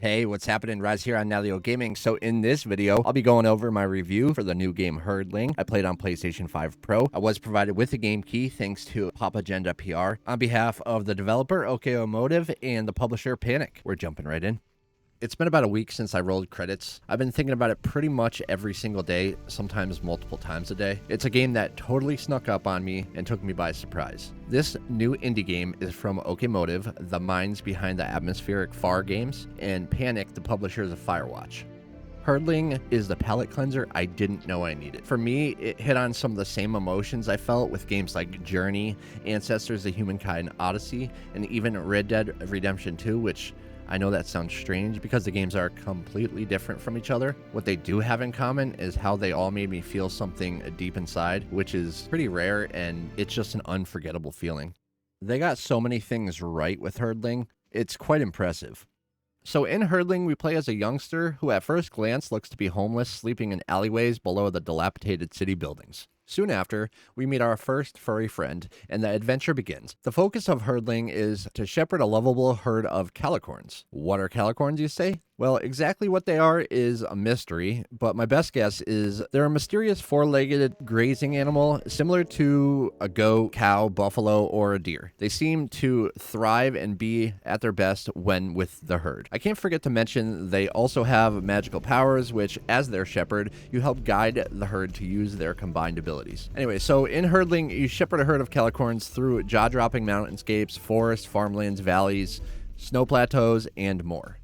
Hey, what's happening? Rise here on Nalio Gaming. So in this video, I'll be going over my review for the new game Herdling. I played on PlayStation 5 Pro. I was provided with a game key thanks to Popagenda PR. On behalf of the developer, Okomotive, and the publisher, Panic. We're jumping right in. It's been about a week since I rolled credits. I've been thinking about it pretty much every single day, sometimes multiple times a day. It's a game that totally snuck up on me and took me by surprise. This new indie game is from Okomotive, the minds behind the atmospheric Far games, and Panic, the publishers of Firewatch. Herdling is the palate cleanser I didn't know I needed. For me, it hit on some of the same emotions I felt with games like Journey, Ancestors of Humankind Odyssey, and even Red Dead Redemption 2, which I know that sounds strange because the games are completely different from each other. What they do have in common is how they all made me feel something deep inside, which is pretty rare, and it's just an unforgettable feeling. They got so many things right with Herdling, it's quite impressive. So in Herdling, we play as a youngster who at first glance looks to be homeless, sleeping in alleyways below the dilapidated city buildings. Soon after, we meet our first furry friend, and the adventure begins. The focus of Herdling is to shepherd a lovable herd of calicorns. What are calicorns, you say? Well, exactly what they are is a mystery, but my best guess is they're a mysterious four-legged grazing animal similar to a goat, cow, buffalo, or a deer. They seem to thrive and be at their best when with the herd. I can't forget to mention they also have magical powers, which, as their shepherd, you help guide the herd to use their combined abilities. Anyway, so in Herdling, you shepherd a herd of calicorns through jaw-dropping mountainscapes, forests, farmlands, valleys, snow plateaus, and more.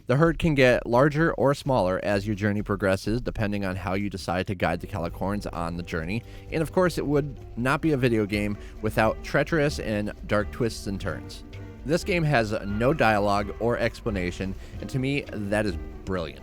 The herd can get larger or smaller as your journey progresses, depending on how you decide to guide the calicorns on the journey. And of course, it would not be a video game without treacherous and dark twists and turns. This game has no dialogue or explanation, and to me, that is brilliant.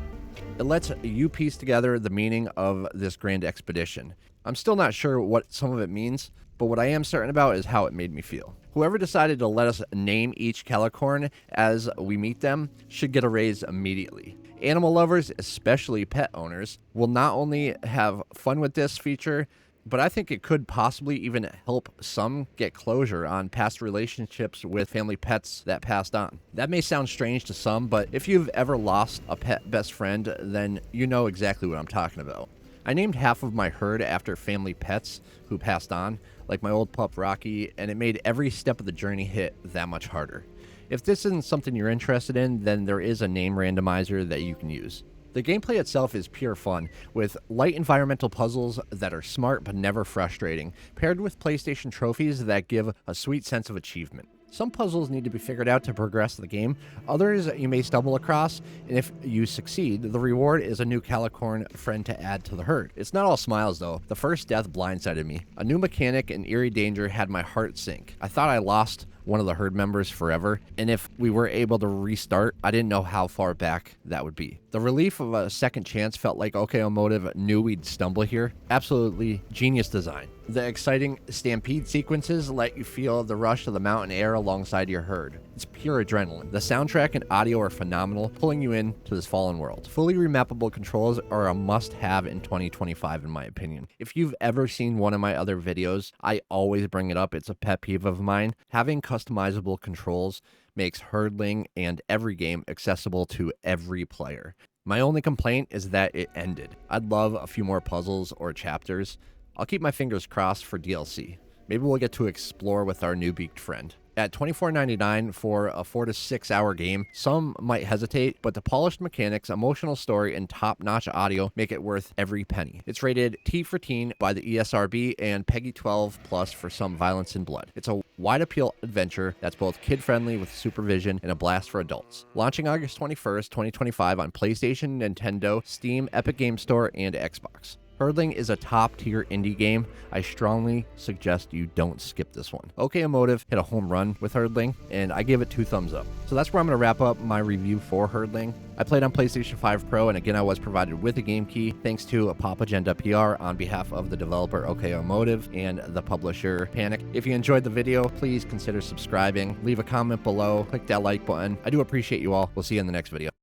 It lets you piece together the meaning of this grand expedition. I'm still not sure what some of it means, but what I am certain about is how it made me feel. Whoever decided to let us name each calicorn as we meet them should get a raise immediately. Animal lovers, especially pet owners, will not only have fun with this feature, but I think it could possibly even help some get closure on past relationships with family pets that passed on. That may sound strange to some, but if you've ever lost a pet best friend, then you know exactly what I'm talking about. I named half of my herd after family pets who passed on, like my old pup Rocky, and it made every step of the journey hit that much harder. If this isn't something you're interested in, then there is a name randomizer that you can use. The gameplay itself is pure fun, with light environmental puzzles that are smart but never frustrating, paired with PlayStation trophies that give a sweet sense of achievement. Some puzzles need to be figured out to progress the game, others you may stumble across, and if you succeed, the reward is a new calicorn friend to add to the herd. It's not all smiles though. The first death blindsided me. A new mechanic in eerie danger had my heart sink. I thought I lost one of the herd members forever, and if we were able to restart, I didn't know how far back that would be. The relief of a second chance felt like Okomotive knew we'd stumble here. Absolutely genius design. The exciting stampede sequences let you feel the rush of the mountain air alongside your herd. It's pure adrenaline. The soundtrack and audio are phenomenal, pulling you into this fallen world. Fully remappable controls are a must-have in 2025 in my opinion. If you've ever seen one of my other videos, I always bring it up. It's a pet peeve of mine. Having customizable controls makes Herdling and every game accessible to every player. My only complaint is that it ended. I'd love a few more puzzles or chapters. I'll keep my fingers crossed for DLC. Maybe we'll get to explore with our new beaked friend. At $24.99 for a 4 to 6 hour game, some might hesitate, but the polished mechanics, emotional story, and top-notch audio make it worth every penny. It's rated T for teen by the ESRB and PEGI 12 plus for some violence and blood. It's a wide appeal adventure that's both kid-friendly with supervision and a blast for adults. Launching August 21st, 2025 on PlayStation, Nintendo, Steam, Epic Game Store, and Xbox. Herdling is a top-tier indie game. I strongly suggest you don't skip this one. Okomotive hit a home run with Herdling, and I give it 2 thumbs up. So that's where I'm going to wrap up my review for Herdling. I played on PlayStation 5 Pro, and again, I was provided with a game key thanks to Popagenda PR on behalf of the developer Okomotive and the publisher Panic. If you enjoyed the video, please consider subscribing, leave a comment below, click that like button. I do appreciate you all. We'll see you in the next video.